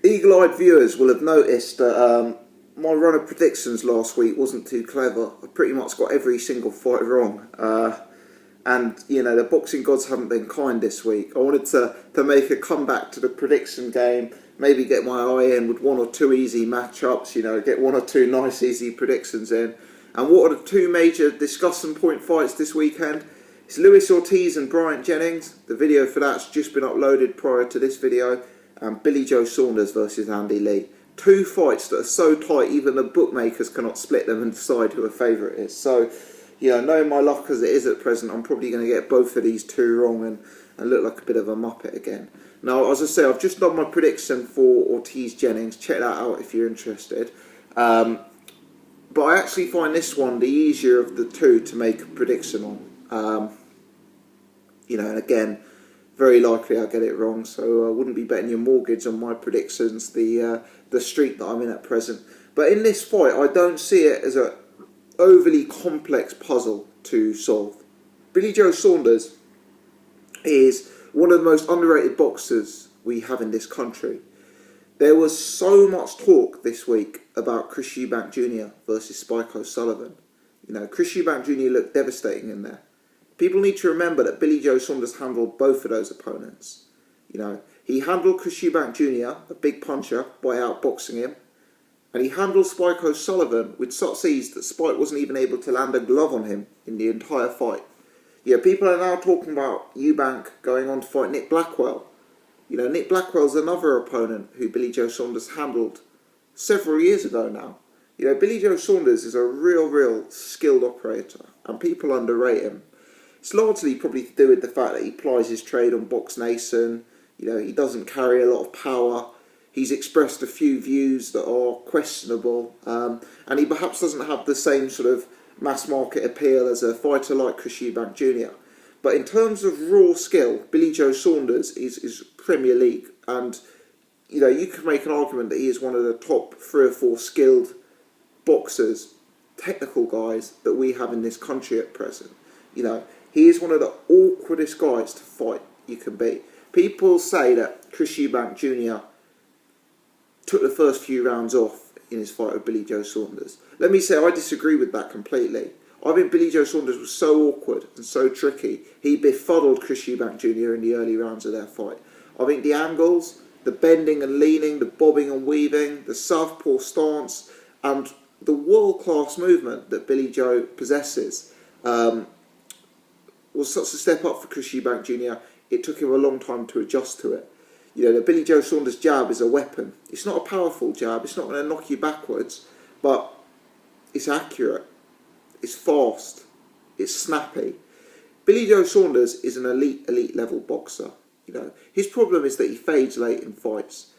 Eagle-eyed viewers will have noticed that my run of predictions last week wasn't too clever. I pretty much got every single fight wrong. And, you know, the boxing gods haven't been kind this week. I wanted to make a comeback to the prediction game, maybe get my eye in with one or two easy matchups, you know, get one or two nice easy predictions in. And what are the two major discussion point fights this weekend? It's Luis Ortiz and Bryant Jennings. The video for that's just been uploaded prior to this video. And Billy Joe Saunders versus Andy Lee. Two fights that are so tight even the bookmakers cannot split them and decide who a favourite is. So, you know, knowing my luck as it is at present, I'm probably going to get both of these two wrong and look like a bit of a muppet again. Now, as I say, I've just done my prediction for Ortiz Jennings. Check that out if you're interested. But I actually find this one the easier of the two to make a prediction on. You know, and again, very likely I'll get it wrong, so I wouldn't be betting your mortgage on my predictions, the streak that I'm in at present. But in this fight, I don't see it as an overly complex puzzle to solve. Billy Joe Saunders is one of the most underrated boxers we have in this country. There was so much talk this week about Chris Eubank Jr. versus Spike O'Sullivan. You know, Chris Eubank Jr. looked devastating in there. People need to remember that Billy Joe Saunders handled both of those opponents. You know, he handled Chris Eubank Jr., a big puncher, by outboxing him. And he handled Spike O'Sullivan with such ease that Spike wasn't even able to land a glove on him in the entire fight. Yeah, people are now talking about Eubank going on to fight Nick Blackwell. You know, Nick Blackwell's another opponent who Billy Joe Saunders handled several years ago now. You know, Billy Joe Saunders is a real skilled operator, and people underrate him. It's largely probably to do with the fact that he plies his trade on Box Nation. You know, he doesn't carry a lot of power. He's expressed a few views that are questionable. And he perhaps doesn't have the same sort of mass market appeal as a fighter like Chris Eubank Jr. But in terms of raw skill, Billy Joe Saunders is Premier League. And, you know, you could make an argument that he is one of the top 3 or 4 skilled boxers, technical guys that we have in this country at present. You know, he is one of the awkwardest guys to fight you can be. People say that Chris Eubank Jr. took the first few rounds off in his fight with Billy Joe Saunders. Let me say I disagree with that completely. I think Billy Joe Saunders was so awkward and so tricky, he befuddled Chris Eubank Jr. in the early rounds of their fight. I think the angles, the bending and leaning, the bobbing and weaving, the southpaw stance, and the world-class movement that Billy Joe possesses was such a step up for Chris Eubank Jr. It took him a long time to adjust to it. You know, the Billy Joe Saunders jab is a weapon. It's not a powerful jab. It's not going to knock you backwards, but it's accurate. It's fast. It's snappy. Billy Joe Saunders is an elite level boxer. You know, his problem is that he fades late in fights.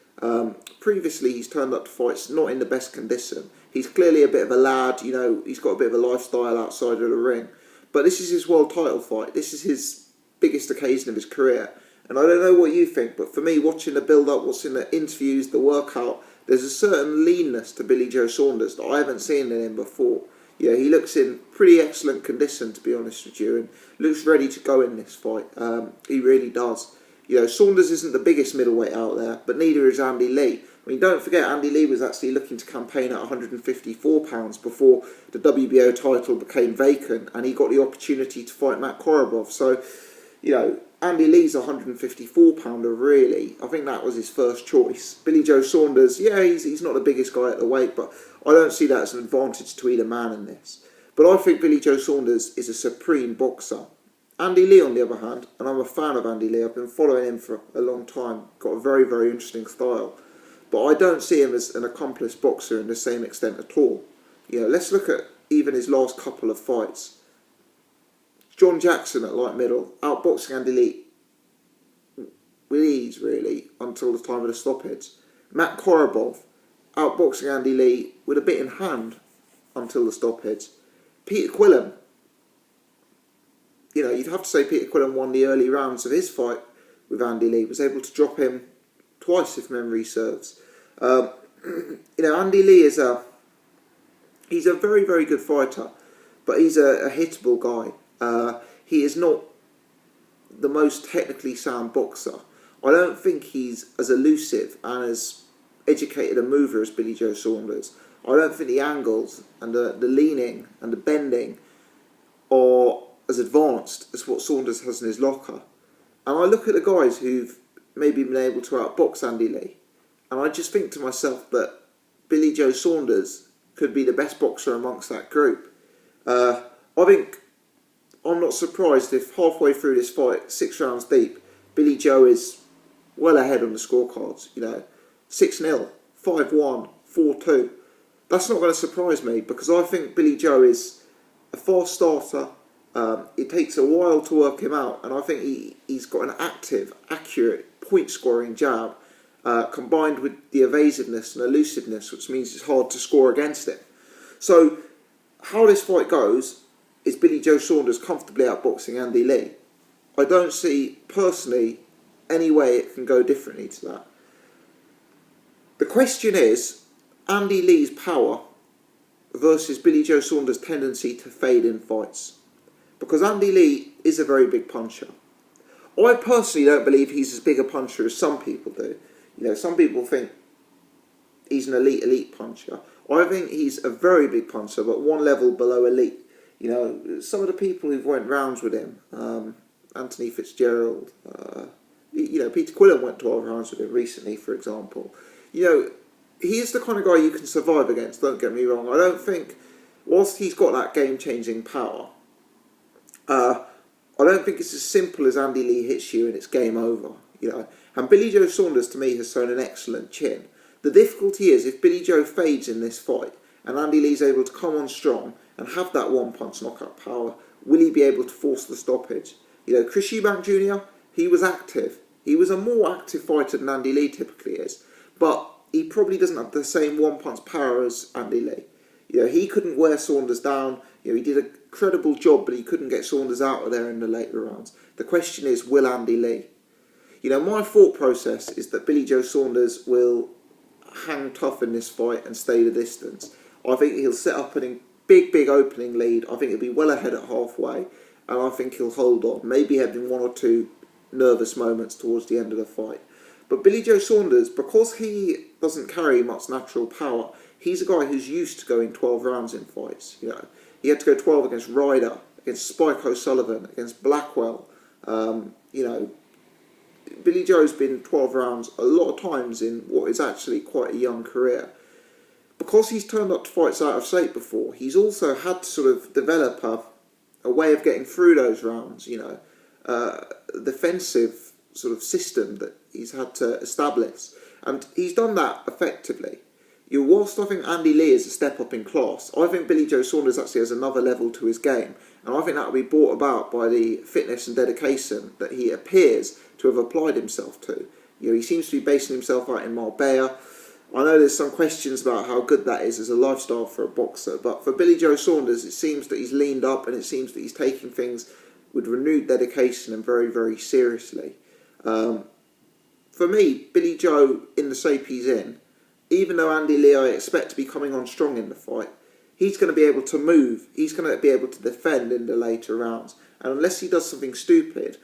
Previously, he's turned up to fights not in the best condition. He's clearly a bit of a lad. You know, he's got a bit of a lifestyle outside of the ring. But this is his world title fight. This is his biggest occasion of his career. And I don't know what you think, but for me, watching the build-up, watching the interviews, the workout, there's a certain leanness to Billy Joe Saunders that I haven't seen in him before. Yeah, he looks in pretty excellent condition, to be honest with you, and looks ready to go in this fight. He really does. You know, Saunders isn't the biggest middleweight out there, but neither is Andy Lee. I mean, don't forget, Andy Lee was actually looking to campaign at £154 before the WBO title became vacant, and he got the opportunity to fight Matt Korobov. So, you know, Andy Lee's a £154 really. I think that was his first choice. Billy Joe Saunders, yeah, he's not the biggest guy at the weight, but I don't see that as an advantage to either man in this. But I think Billy Joe Saunders is a supreme boxer. Andy Lee, on the other hand, and I'm a fan of Andy Lee, I've been following him for a long time, got a very interesting style. But I don't see him as an accomplished boxer in the same extent at all. You know, let's look at even his last couple of fights. John Jackson at light middle, outboxing Andy Lee with ease, really, until the time of the stoppage. Matt Korobov, outboxing Andy Lee with a bit in hand until the stoppage. Peter Quillen, you know, you'd have to say Peter Quillen won the early rounds of his fight with Andy Lee, was able to drop him twice, if memory serves. You know, Andy Lee is he's a very good fighter, but he's a hittable guy. He is not the most technically sound boxer. I don't think he's as elusive and as educated a mover as Billy Joe Saunders. I don't think the angles and the leaning and the bending are as advanced as what Saunders has in his locker. And I look at the guys who've maybe been able to outbox Andy Lee, and I just think to myself that Billy Joe Saunders could be the best boxer amongst that group. I think I'm not surprised if halfway through this fight, 6 rounds deep, Billy Joe is well ahead on the scorecards. 6-0, 5-1, 4-2. That's not going to surprise me, because I think Billy Joe is a fast starter. It takes a while to work him out, and I think he's got an active, accurate, point-scoring jab, combined with the evasiveness and elusiveness, which means it's hard to score against him. So, how this fight goes is Billy Joe Saunders comfortably outboxing Andy Lee. I don't see, personally, any way it can go differently to that. The question is, Andy Lee's power versus Billy Joe Saunders' tendency to fade in fights. Because Andy Lee is a very big puncher. I personally don't believe he's as big a puncher as some people do. Some people think he's an elite puncher. I think he's a very big puncher, but one level below elite. Some of the people who've went rounds with him, Anthony Fitzgerald, Peter Quillen went 12 rounds with him recently, for example. He is the kind of guy you can survive against, don't get me wrong. I don't think, whilst he's got that game-changing power, I don't think it's as simple as Andy Lee hits you and it's game over. And Billy Joe Saunders, to me, has shown an excellent chin. The difficulty is, if Billy Joe fades in this fight and Andy Lee's able to come on strong and have that one-punch knockout power, will he be able to force the stoppage? Chris Eubank Jr., he was active. He was a more active fighter than Andy Lee typically is. But he probably doesn't have the same one-punch power as Andy Lee. He couldn't wear Saunders down. He did a credible job, but he couldn't get Saunders out of there in the later rounds. The question is, will Andy Lee? My thought process is that Billy Joe Saunders will hang tough in this fight and stay the distance. I think he'll set up a big opening lead. I think he'll be well ahead at halfway, and I think he'll hold on. Maybe having 1 or 2 nervous moments towards the end of the fight. But Billy Joe Saunders, because he doesn't carry much natural power, he's a guy who's used to going 12 rounds in fights. He had to go 12 against Ryder, against Spike O'Sullivan, against Blackwell. Billy Joe's been 12 rounds a lot of times in what is actually quite a young career. Because he's turned up to fights out of shape before, he's also had to sort of develop a way of getting through those rounds, defensive sort of system that he's had to establish. And he's done that effectively. Whilst I think Andy Lee is a step up in class, I think Billy Joe Saunders actually has another level to his game. And I think that will be brought about by the fitness and dedication that he appears to have applied himself to. He seems to be basing himself out in Marbella. I know there's some questions about how good that is as a lifestyle for a boxer, but for Billy Joe Saunders, it seems that he's leaned up and it seems that he's taking things with renewed dedication and very, very seriously. For me, Billy Joe, in the shape he's in, even though Andy Lee I expect to be coming on strong in the fight, he's going to be able to move, he's going to be able to defend in the later rounds. And unless he does something stupid,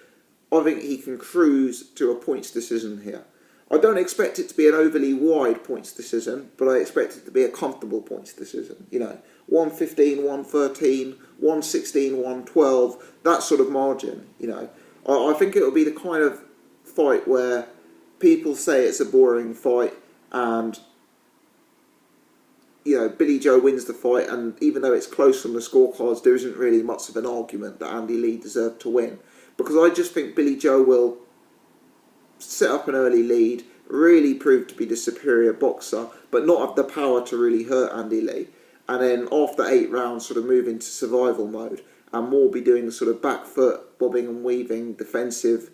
I think he can cruise to a points decision here. I don't expect it to be an overly wide points decision, but I expect it to be a comfortable points decision. 115, 113, 116, 112, that sort of margin. I think it will be the kind of fight where people say it's a boring fight and Billy Joe wins the fight, and even though it's close on the scorecards, there isn't really much of an argument that Andy Lee deserved to win. Because I just think Billy Joe will set up an early lead, really prove to be the superior boxer, but not have the power to really hurt Andy Lee. And then after 8 rounds, sort of move into survival mode and more be doing the sort of back foot, bobbing and weaving, defensive,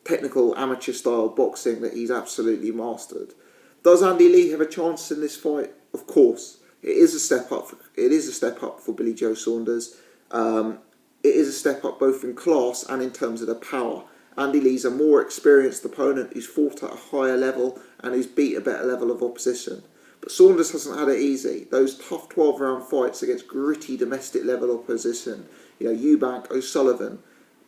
technical, amateur-style boxing that he's absolutely mastered. Does Andy Lee have a chance in this fight? Of course. It is a step up. It is a step up for Billy Joe Saunders. It is a step up both in class and in terms of the power. Andy Lee's a more experienced opponent who's fought at a higher level and who's beat a better level of opposition. But Saunders hasn't had it easy. Those tough 12-round fights against gritty domestic level opposition, Eubank, O'Sullivan,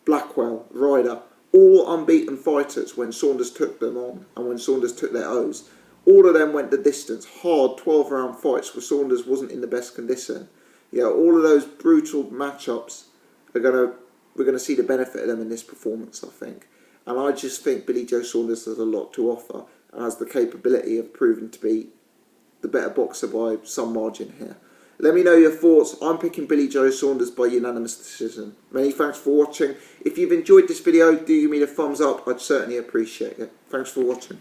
Blackwell, Ryder, all unbeaten fighters when Saunders took them on and when Saunders took their O's. all of them went the distance. Hard 12-round fights where Saunders wasn't in the best condition. You know, all of those brutal matchups we're gonna see the benefit of them in this performance, I think. And I just think Billy Joe Saunders has a lot to offer and has the capability of proving to be the better boxer by some margin here. Let me know your thoughts. I'm picking Billy Joe Saunders by unanimous decision. Many thanks for watching. If you've enjoyed this video, do give me the thumbs up. I'd certainly appreciate it. Thanks for watching.